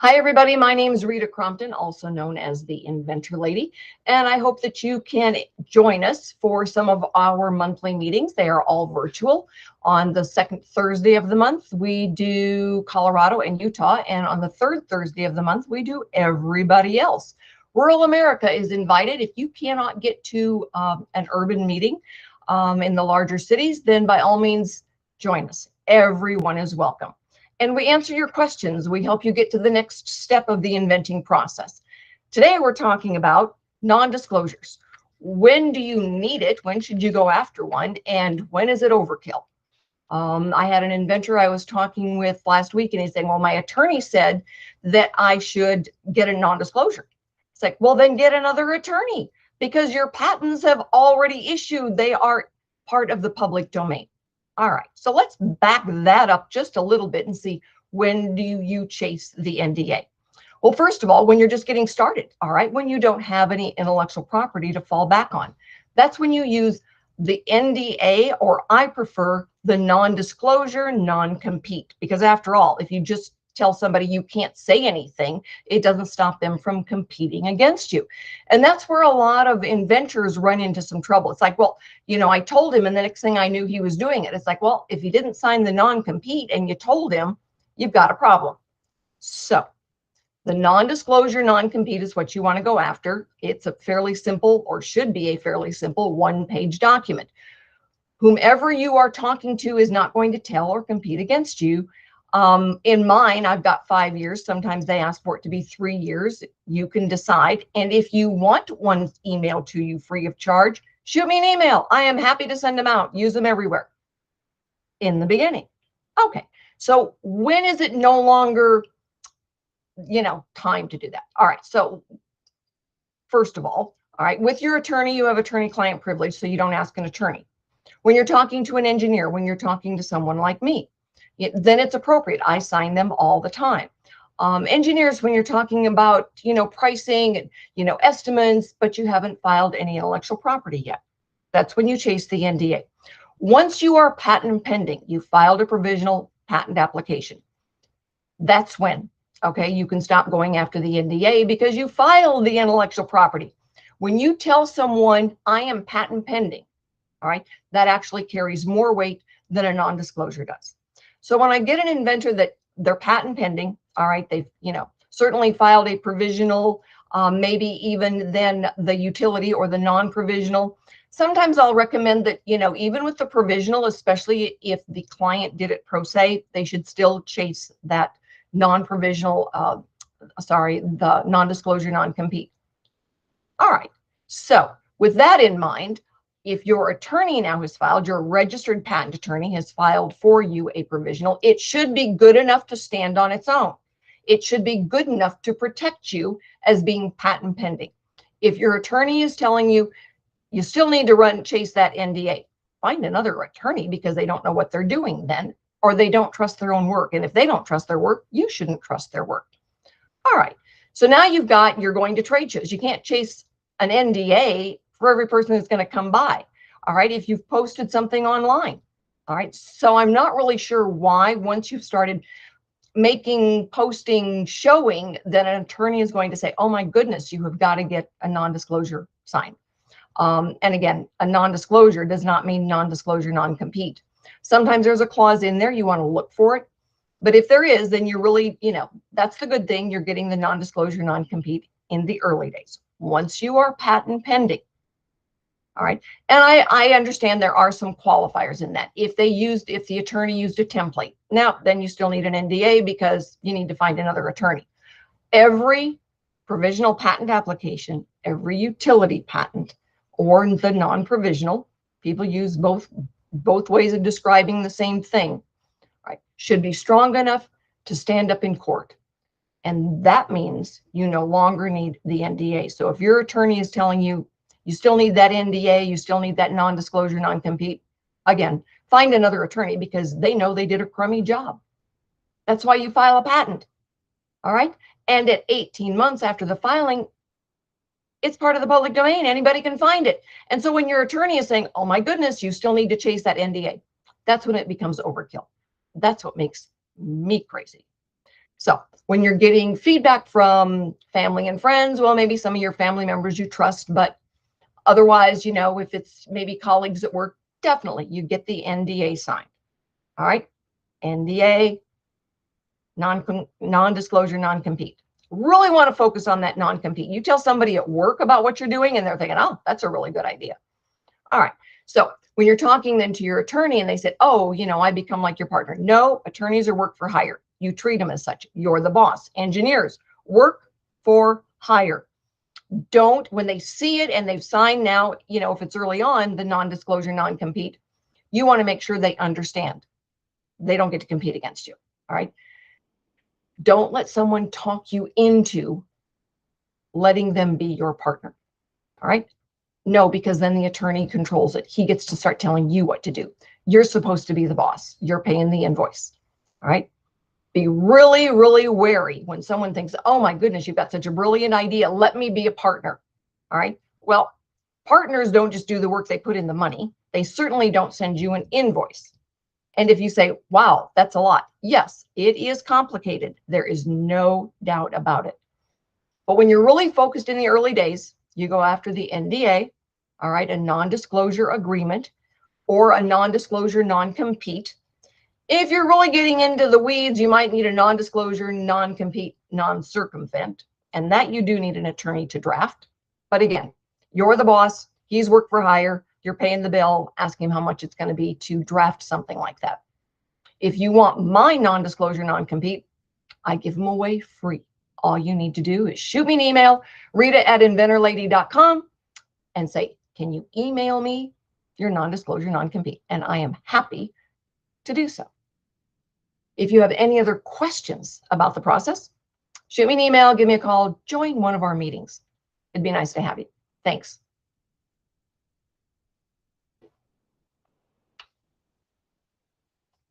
Hi, everybody. My name is Rita Crompton, also known as the Inventor Lady, and I hope that you can join us for some of our monthly meetings. They are all virtual. On the second Thursday of the month, we do Colorado and Utah, and on the third Thursday of the month, we do everybody else. Rural America is invited. If you cannot get to an urban meeting in the larger cities, then by all means, join us. Everyone is welcome. And we answer your questions. We help you get to the next step of the inventing process. Today, we're talking about non-disclosures. When do you need it? When should you go after one? And when is it overkill? I had an inventor I was talking with last week, and he's saying, well, my attorney said that I should get a non-disclosure. It's like, well, then get another attorney because your patents have already issued. They are part of the public domain. All right, so let's back that up just a little bit and see, when do you chase the NDA? Well, first of all, when you're just getting started, all right, when you don't have any intellectual property to fall back on. That's when you use the NDA, or I prefer the non-disclosure, non-compete, because after all, if you just tell somebody you can't say anything, it doesn't stop them from competing against you. And that's where a lot of inventors run into some trouble. It's like, well, I told him, and the next thing I knew, he was doing it. It's like, well, if he didn't sign the non-compete and you told him, you've got a problem. So the non-disclosure, non-compete is what you want to go after. It's a fairly simple, or should be a fairly simple, one-page document. Whomever you are talking to is not going to tell or compete against you. In mine, I've got 5 years. Sometimes they ask for it to be 3 years. You can decide. And if you want one emailed to you free of charge, shoot me an email. I am happy to send them out. Use them everywhere in the beginning. Okay. So when is it no longer, time to do that? All right. So first of all right, with your attorney, you have attorney-client privilege, so you don't ask an attorney. When you're talking to an engineer, when you're talking to someone like me, then it's appropriate. I sign them all the time. Engineers, when you're talking about, pricing and, estimates, but you haven't filed any intellectual property yet. That's when you chase the NDA. Once you are patent pending, you filed a provisional patent application. That's when, okay, you can stop going after the NDA because you filed the intellectual property. When you tell someone, I am patent pending, all right, that actually carries more weight than a non-disclosure does. So when I get an inventor that they're patent pending, all right, they've, certainly filed a provisional, maybe even then the utility or the non-provisional. Sometimes I'll recommend that, even with the provisional, especially if the client did it pro se, they should still chase that non-provisional, the non-disclosure, non-compete. All right, so with that in mind, if your attorney now has filed, your registered patent attorney has filed for you a provisional, it should be good enough to stand on its own. It should be good enough to protect you as being patent pending. If your attorney is telling you, you still need to chase that NDA, find another attorney, because they don't know what they're doing then, or they don't trust their own work. And if they don't trust their work, you shouldn't trust their work. All right, so now you're going to trade shows. You can't chase an NDA for every person that's going to come by. All right, if you've posted something online. All right, so I'm not really sure why, once you've started posting, showing, that an attorney is going to say, oh my goodness, you have got to get a non-disclosure signed. And again, a non-disclosure does not mean non-disclosure, non-compete. Sometimes there's a clause in there, you want to look for it. But if there is, then you're really, that's the good thing. You're getting the non-disclosure, non-compete in the early days. Once you are patent pending, all right. And I understand there are some qualifiers in that. If the attorney used a template, now then you still need an NDA because you need to find another attorney. Every provisional patent application, every utility patent, or the non-provisional, people use both ways of describing the same thing, right, should be strong enough to stand up in court. And that means you no longer need the NDA. So if your attorney is telling you, you still need that NDA, you still need that non-disclosure, non-compete, again, find another attorney, because they know they did a crummy job. That's why you file a patent. All right. And at 18 months after the filing, it's part of the public domain. Anybody can find it. And so when your attorney is saying, oh my goodness, you still need to chase that NDA, that's when it becomes overkill. That's what makes me crazy. So when you're getting feedback from family and friends, well, maybe some of your family members you trust, but otherwise, you know, if it's maybe colleagues at work, definitely you get the NDA signed. All right. NDA, non-disclosure, non-compete. Really want to focus on that non-compete. You tell somebody at work about what you're doing and they're thinking, oh, that's a really good idea. All right. So when you're talking then to your attorney and they said, oh, you know, I become like your partner. No, attorneys are work for hire. You treat them as such. You're the boss. Engineers, work for hire. Don't, when they see it and they've signed now, you know, if it's early on, the non-disclosure, non-compete, you want to make sure they understand. They don't get to compete against you. All right. Don't let someone talk you into letting them be your partner. All right. No, because then the attorney controls it. He gets to start telling you what to do. You're supposed to be the boss. You're paying the invoice. All right. Be really, really wary when someone thinks, oh my goodness, you've got such a brilliant idea. Let me be a partner. All right. Well, partners don't just do the work, they put in the money. They certainly don't send you an invoice. And if you say, wow, that's a lot. Yes, it is complicated. There is no doubt about it. But when you're really focused in the early days, you go after the NDA, all right, a non-disclosure agreement or a non-disclosure non-compete. If you're really getting into the weeds, you might need a non-disclosure, non-compete, non-circumvent, and that you do need an attorney to draft. But again, you're the boss, he's work for hire, you're paying the bill, ask him how much it's going to be to draft something like that. If you want my non-disclosure, non-compete, I give them away free. All you need to do is shoot me an email, Rita@inventorlady.com, and say, can you email me your non-disclosure, non-compete? And I am happy to do so. If you have any other questions about the process, shoot me an email, give me a call, join one of our meetings. It'd be nice to have you. Thanks.